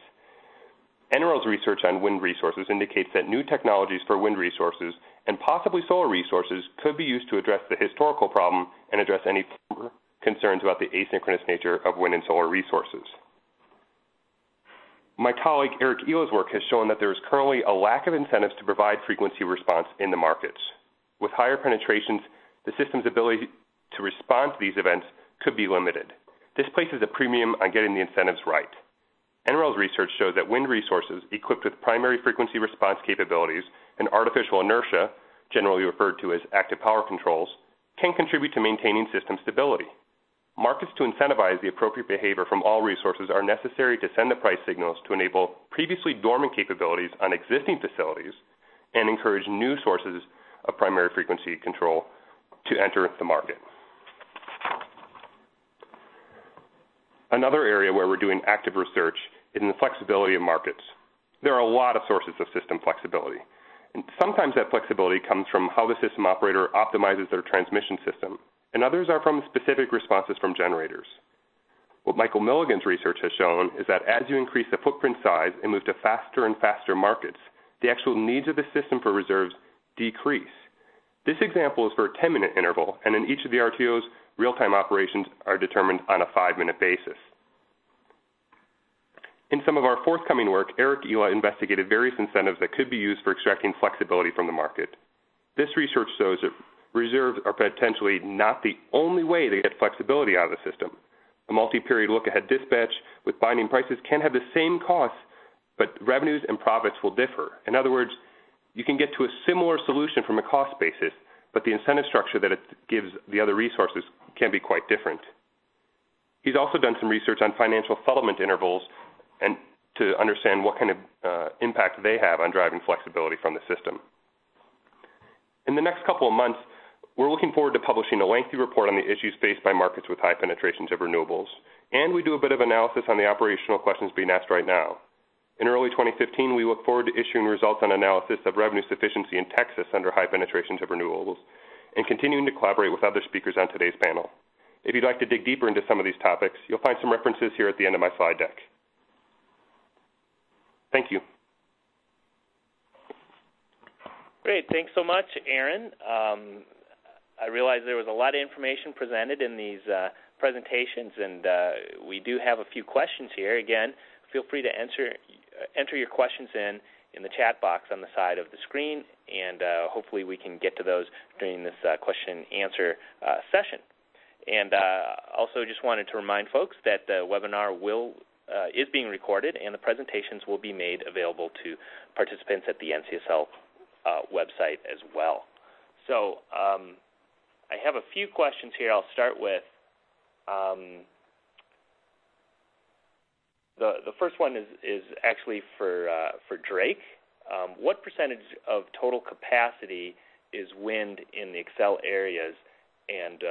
NRL's research on wind resources indicates that new technologies for wind resources and possibly solar resources could be used to address the historical problem and address any concerns about the asynchronous nature of wind and solar resources. My colleague Eric Ila's work has shown that there is currently a lack of incentives to provide frequency response in the markets. With higher penetrations, the system's ability to respond to these events could be limited. This places a premium on getting the incentives right. NRL's research shows that wind resources equipped with primary frequency response capabilities and artificial inertia, generally referred to as active power controls, can contribute to maintaining system stability. Markets to incentivize the appropriate behavior from all resources are necessary to send the price signals to enable previously dormant capabilities on existing facilities and encourage new sources of primary frequency control to enter the market. Another area where we're doing active research is in the flexibility of markets. There are a lot of sources of system flexibility, and sometimes that flexibility comes from how the system operator optimizes their transmission system, and others are from specific responses from generators. What Michael Milligan's research has shown is that as you increase the footprint size and move to faster and faster markets, the actual needs of the system for reserves decrease. This example is for a 10-minute interval, and in each of the RTOs, real-time operations are determined on a 5-minute basis. In some of our forthcoming work, Eric Ila investigated various incentives that could be used for extracting flexibility from the market. This research shows that reserves are potentially not the only way to get flexibility out of the system. A multi-period look-ahead dispatch with binding prices can have the same costs, but revenues and profits will differ. In other words, you can get to a similar solution from a cost basis, but the incentive structure that it gives the other resources can be quite different. He's also done some research on financial settlement intervals and to understand what kind of impact they have on driving flexibility from the system. In the next couple of months, we're looking forward to publishing a lengthy report on the issues faced by markets with high penetrations of renewables, and we do a bit of analysis on the operational questions being asked right now. In early 2015, we look forward to issuing results on analysis of revenue sufficiency in Texas under high penetrations of renewables, and continuing to collaborate with other speakers on today's panel. If you'd like to dig deeper into some of these topics, you'll find some references here at the end of my slide deck. Thank you. Great. Thanks so much, Aaron. I realize there was a lot of information presented in these presentations, and we do have a few questions here. Again, feel free to enter your questions in the chat box on the side of the screen, and hopefully we can get to those during this question and answer session. And also just wanted to remind folks that the webinar is being recorded, and the presentations will be made available to participants at the NCSL website as well. So I have a few questions here. I'll start with The first one is actually for Drake. What percentage of total capacity is wind in the Xcel areas and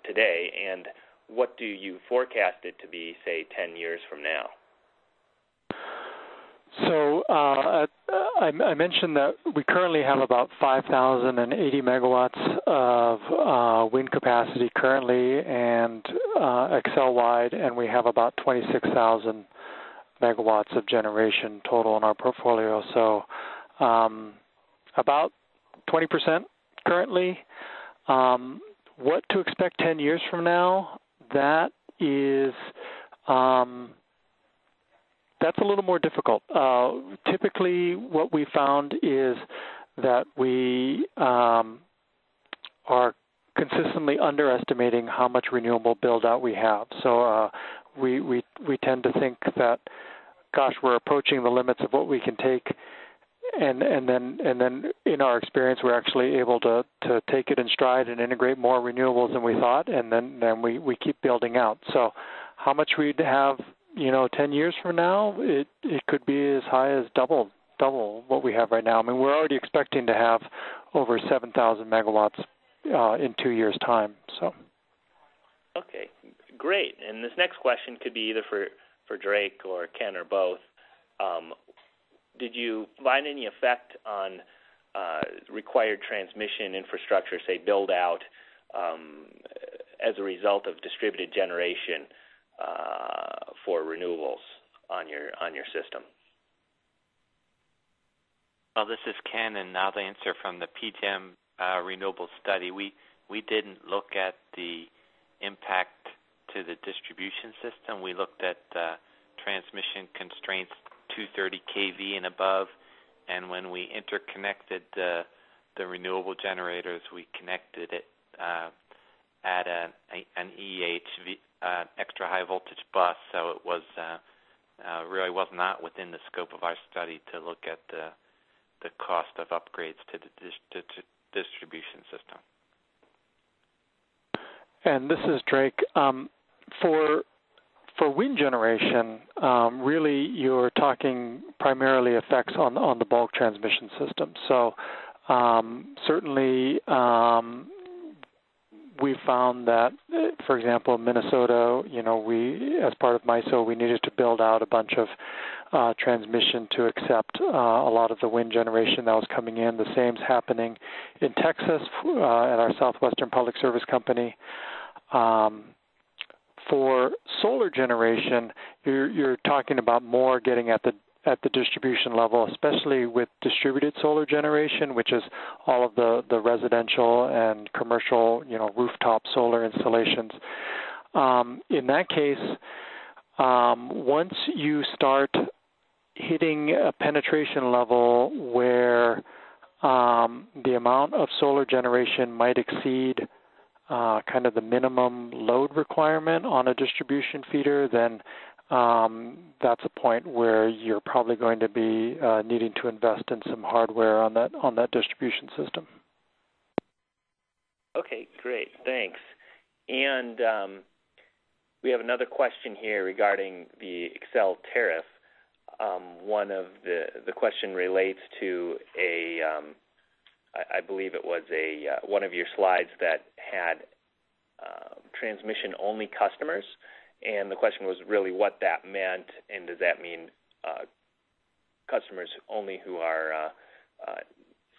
today, and what do you forecast it to be, say, 10 years from now? So I mentioned that we currently have about 5,080 megawatts of wind capacity currently, and Xcel-wide, and we have about 26,000 megawatts of generation total in our portfolio. So about 20% currently. What to expect 10 years from now? That is, that's a little more difficult. Typically, what we found is that we are consistently underestimating how much renewable build-out we have. So we tend to think that, gosh, we're approaching the limits of what we can take, and then in our experience, we're actually able to take it in stride and integrate more renewables than we thought, and then we keep building out. So how much we'd have, 10 years from now, it could be as high as double what we have right now. I mean, we're already expecting to have over 7,000 megawatts in 2 years' time. So. Okay, great. And this next question could be either for Drake or Ken or both. Did you find any effect on required transmission infrastructure, say build out, as a result of distributed generation for renewables on your system? Well, this is Ken, and I'll answer from the PJM renewable study. We didn't look at the impact to the distribution system. We looked at transmission constraints 230 kV and above, and when we interconnected the renewable generators, we connected it at an EHV, extra high voltage bus, so it was really was not within the scope of our study to look at the cost of upgrades to the distribution system. And this is Drake. For wind generation, really you're talking primarily effects on the bulk transmission system. So certainly we found that, for example, in Minnesota, we, as part of MISO, we needed to build out a bunch of transmission to accept a lot of the wind generation that was coming in. The same's happening in Texas at our Southwestern Public Service Company. For solar generation, you're talking about more getting at the distribution level, especially with distributed solar generation, which is all of the residential and commercial, rooftop solar installations. In that case, once you start hitting a penetration level where the amount of solar generation might exceed kind of the minimum load requirement on a distribution feeder, then that's a point where you're probably going to be needing to invest in some hardware on that distribution system. Okay, great, thanks. And we have another question here regarding the Xcel Tariff. One of the question relates to I believe it was one of your slides that had transmission-only customers, and the question was really what that meant, and does that mean customers only who are,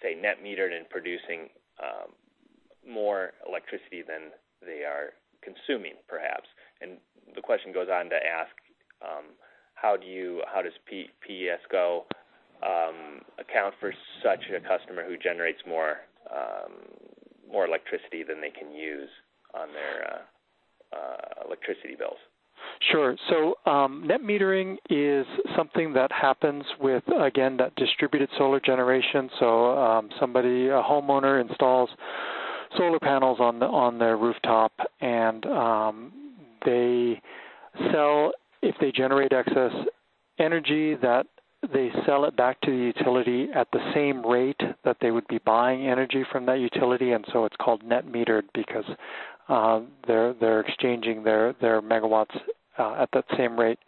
say, net metered and producing more electricity than they are consuming, perhaps? And the question goes on to ask, how does PSCo account for such a customer who generates more electricity than they can use on their electricity bills? Sure. So net metering is something that happens with, again, that distributed solar generation. So a homeowner installs solar panels on their rooftop, and they sell, if they generate excess energy, that they sell it back to the utility at the same rate that they would be buying energy from that utility, and so it's called net metered because they're exchanging their megawatts at that same rate.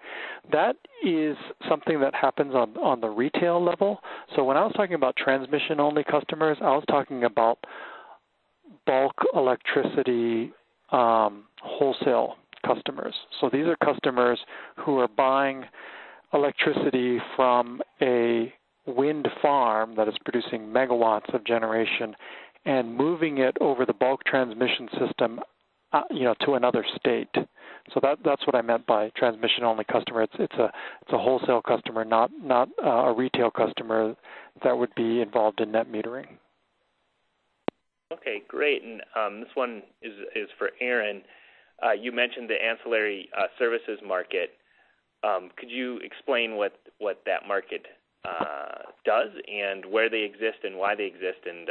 That is something that happens on the retail level. So when I was talking about transmission-only customers, I was talking about bulk electricity wholesale customers. So these are customers who are buying electricity from a wind farm that is producing megawatts of generation and moving it over the bulk transmission system, to another state. So that's what I meant by transmission-only customer. It's a wholesale customer, not a retail customer that would be involved in net metering. Okay, great. And this one is for Aaron. You mentioned the ancillary services market. Could you explain what that market does and where they exist and why they exist, and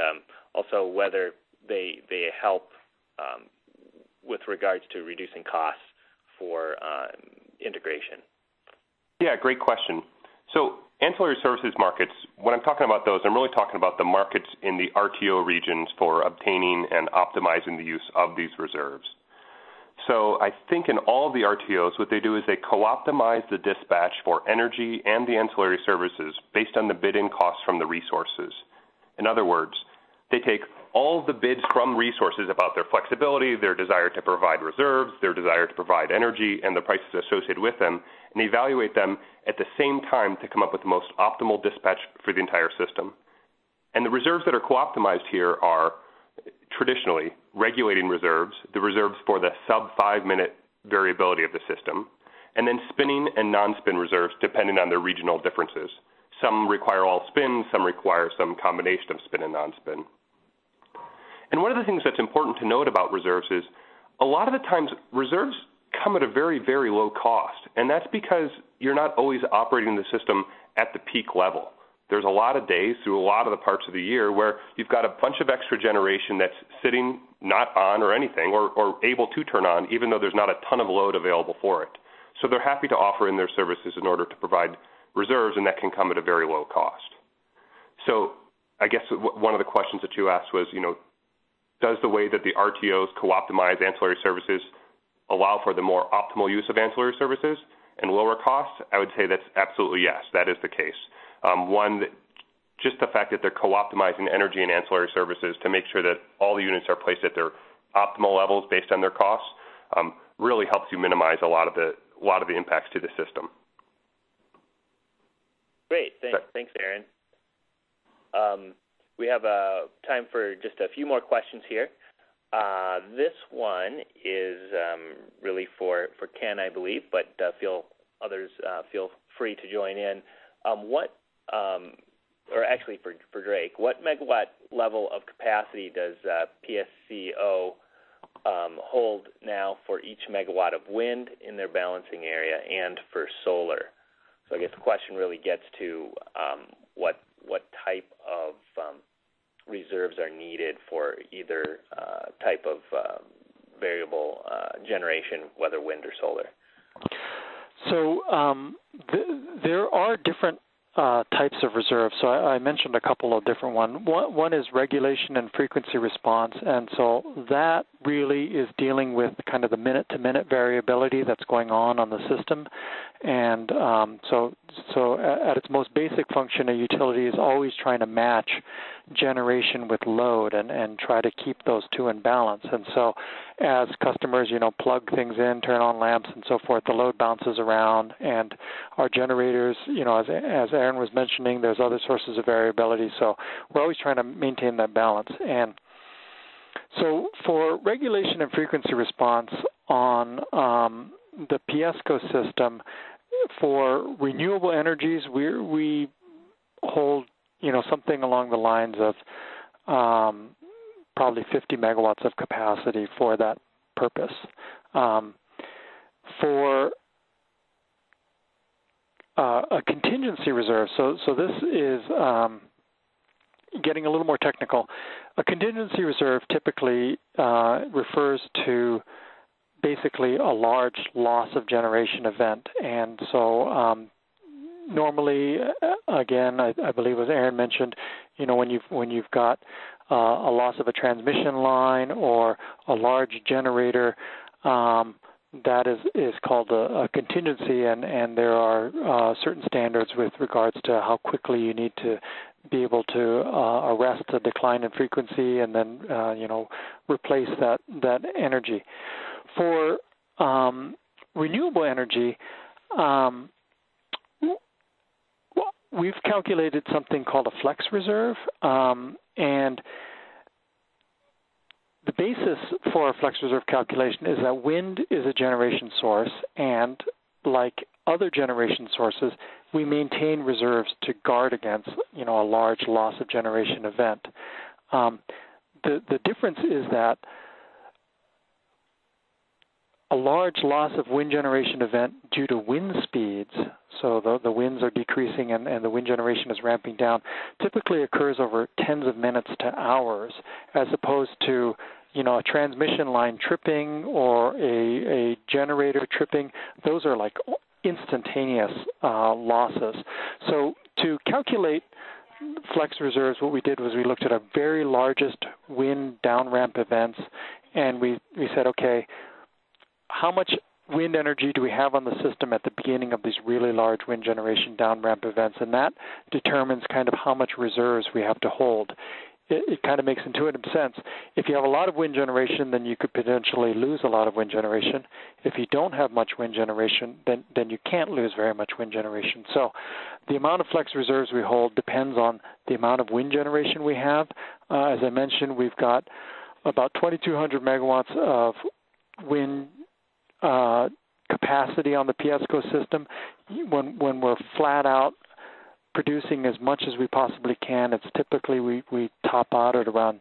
also whether they help with regards to reducing costs for integration? Yeah, great question. So ancillary services markets, when I'm talking about those, I'm really talking about the markets in the RTO regions for obtaining and optimizing the use of these reserves. So I think in all of the RTOs, what they do is they co-optimize the dispatch for energy and the ancillary services based on the bid-in costs from the resources. In other words, they take all the bids from resources about their flexibility, their desire to provide reserves, their desire to provide energy, and the prices associated with them, and evaluate them at the same time to come up with the most optimal dispatch for the entire system. And the reserves that are co-optimized here are traditionally regulating reserves, the reserves for the sub-5-minute variability of the system, and then spinning and non-spin reserves depending on their regional differences. Some require all spin, some require some combination of spin and non-spin. And one of the things that's important to note about reserves is a lot of the times reserves come at a very, very low cost, and that's because you're not always operating the system at the peak level. There's a lot of days through a lot of the parts of the year where you've got a bunch of extra generation that's sitting not on or anything or able to turn on even though there's not a ton of load available for it. So they're happy to offer in their services in order to provide reserves, and that can come at a very low cost. So I guess one of the questions that you asked was, does the way that the RTOs co-optimize ancillary services allow for the more optimal use of ancillary services and lower costs? I would say that's absolutely yes, that is the case. Just the fact that they're co-optimizing energy and ancillary services to make sure that all the units are placed at their optimal levels based on their costs really helps you minimize a lot of the impacts to the system. Great, thanks, Aaron. We have time for just a few more questions here. This one is really for Ken, I believe, but others feel free to join in. Or actually for Drake, what megawatt level of capacity does PSCo hold now for each megawatt of wind in their balancing area and for solar? So I guess the question really gets to what type of reserves are needed for either type of variable generation, whether wind or solar. So there are different types of reserves. So I mentioned a couple of different ones. One is regulation and frequency response, and so that really is dealing with kind of the minute-to-minute variability that's going on the system. And so at its most basic function, a utility is always trying to match generation with load and try to keep those two in balance. And so as customers, plug things in, turn on lamps and so forth, the load bounces around, and our generators, as Aaron was mentioning, there's other sources of variability. So we're always trying to maintain that balance. And so for regulation and frequency response on the PSCo system, for renewable energies, we hold, something along the lines of probably 50 megawatts of capacity for that purpose. For a contingency reserve, so this is getting a little more technical. A contingency reserve typically refers to basically a large loss of generation event. And so normally, again, I believe as Aaron mentioned, when you've got a loss of a transmission line or a large generator, that is called a contingency, and there are certain standards with regards to how quickly you need to be able to arrest a decline in frequency and then replace that energy. For renewable energy, we've calculated something called a Flex Reserve, and the basis for a Flex Reserve calculation is that wind is a generation source, and like other generation sources, we maintain reserves to guard against, a large loss of generation event. The difference is that a large loss of wind generation event due to wind speeds, so the winds are decreasing and the wind generation is ramping down, typically occurs over tens of minutes to hours, as opposed to a transmission line tripping or a generator tripping. Those are like instantaneous losses. So to calculate Flex Reserves, what we did was we looked at our very largest wind down ramp events, and we said, okay, how much wind energy do we have on the system at the beginning of these really large wind generation down ramp events, and that determines kind of how much reserves we have to hold. It kind of makes intuitive sense. If you have a lot of wind generation, then you could potentially lose a lot of wind generation. If you don't have much wind generation, then you can't lose very much wind generation. So the amount of Flex Reserves we hold depends on the amount of wind generation we have. As I mentioned, we've got about 2,200 megawatts of wind capacity on the PSCo system. When we're flat out producing as much as we possibly can, it's typically we top out at around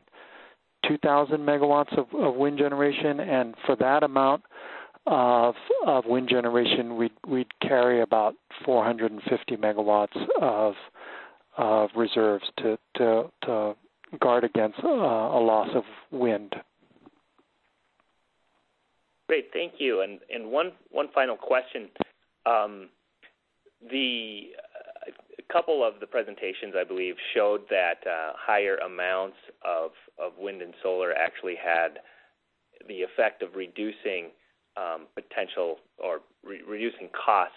2,000 megawatts of wind generation, and for that amount of wind generation, we'd carry about 450 megawatts of reserves to guard against a loss of wind. Great, thank you. And one final question. A couple of the presentations, I believe, showed that higher amounts of wind and solar actually had the effect of reducing potential or reducing costs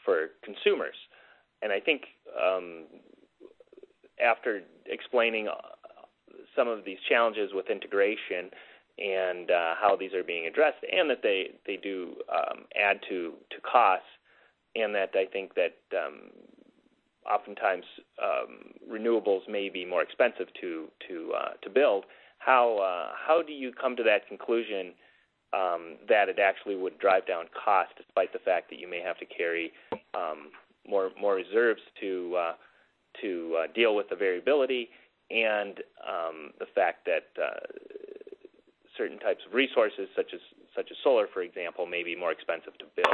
for consumers. And I think after explaining some of these challenges with integration and how these are being addressed, and that they do add to costs, and that I think that oftentimes renewables may be more expensive to build. How do you come to that conclusion that it actually would drive down cost, despite the fact that you may have to carry more reserves to deal with the variability and the fact that certain types of resources, such as solar, for example, may be more expensive to build?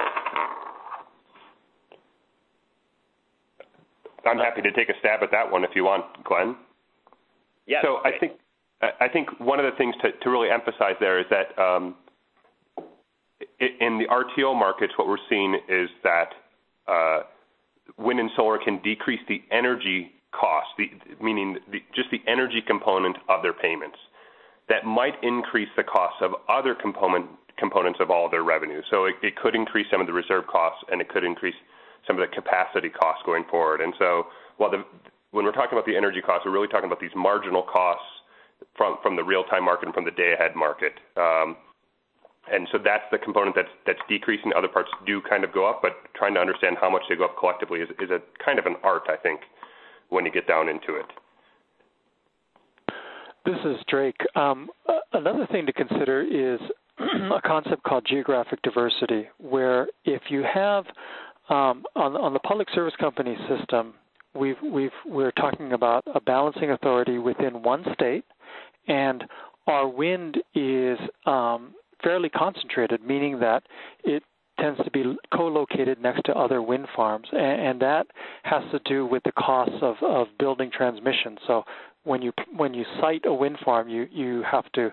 I'm happy to take a stab at that one if you want, Glenn. Yeah. So okay. I think one of the things to really emphasize there is that in the RTO markets, what we're seeing is that wind and solar can decrease the energy cost, meaning just the energy component of their payments. That might increase the cost of other components of all of their revenue. So it could increase some of the reserve costs, and it could increase some of the capacity costs going forward. And so when we're talking about the energy costs, we're really talking about these marginal costs from the real-time market and from the day-ahead market. And so that's the component that's decreasing. Other parts do kind of go up, but trying to understand how much they go up collectively is a kind of an art, I think, when you get down into it. This is Drake. Another thing to consider is a concept called geographic diversity, where if you have on the public service company system, we're talking about a balancing authority within one state, and our wind is fairly concentrated, meaning that it tends to be co-located next to other wind farms, and that has to do with the costs of building transmission. So when you site a wind farm, you have to,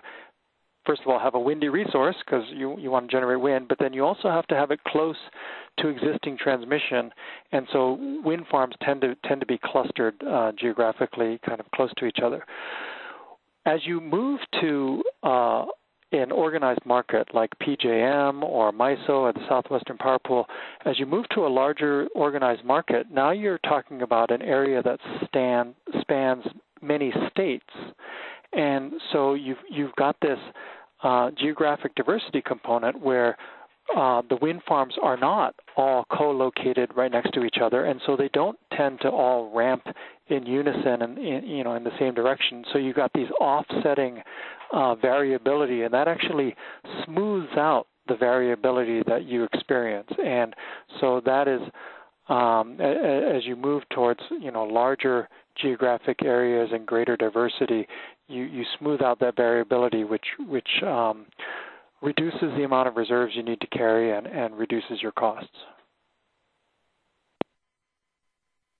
first of all, have a windy resource because you want to generate wind, but then you also have to have it close to existing transmission, and so wind farms tend to be clustered geographically, kind of close to each other. As you move to an organized market like PJM or MISO or the Southwestern Power Pool, as you move to a larger organized market, now you're talking about an area that spans many states. And so you've got this geographic diversity component where the wind farms are not all co-located right next to each other, and so they don't tend to all ramp in unison and in the same direction. So you've got these offsetting variability, and that actually smooths out the variability that you experience. And so that is as you move towards larger geographic areas and greater diversity, you smooth out that variability, which reduces the amount of reserves you need to carry and reduces your costs.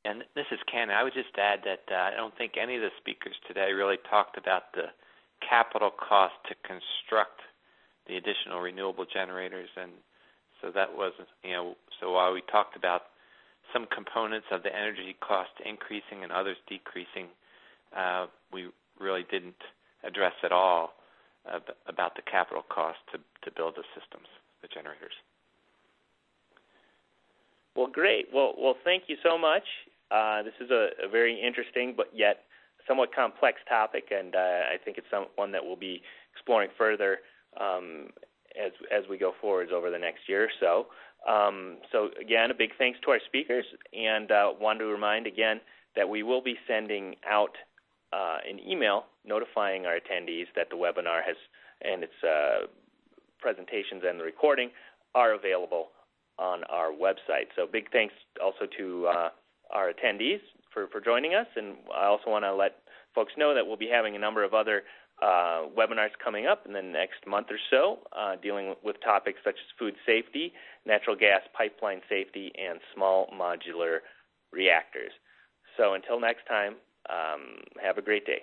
And this is Ken. I would just add that I don't think any of the speakers today really talked about the capital cost to construct the additional renewable generators. And so that was, so while we talked about some components of the energy cost increasing and others decreasing, we really didn't address at all about the capital cost to build the systems, the generators. Well, great. Well, thank you so much. This is a very interesting but yet somewhat complex topic, and I think it's one that we'll be exploring further as we go forwards over the next year or so. So again, a big thanks to our speakers, and wanted to remind again that we will be sending out an email notifying our attendees that the webinar and its presentations and the recording are available on our website. So big thanks also to our attendees for joining us, and I also want to let folks know that we'll be having a number of other webinars coming up in the next month or so, dealing with topics such as food safety, natural gas pipeline safety, and small modular reactors. So until next time, have a great day.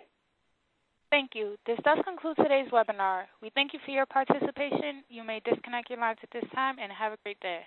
Thank you. This does conclude today's webinar. We thank you for your participation. You may disconnect your lines at this time, and have a great day.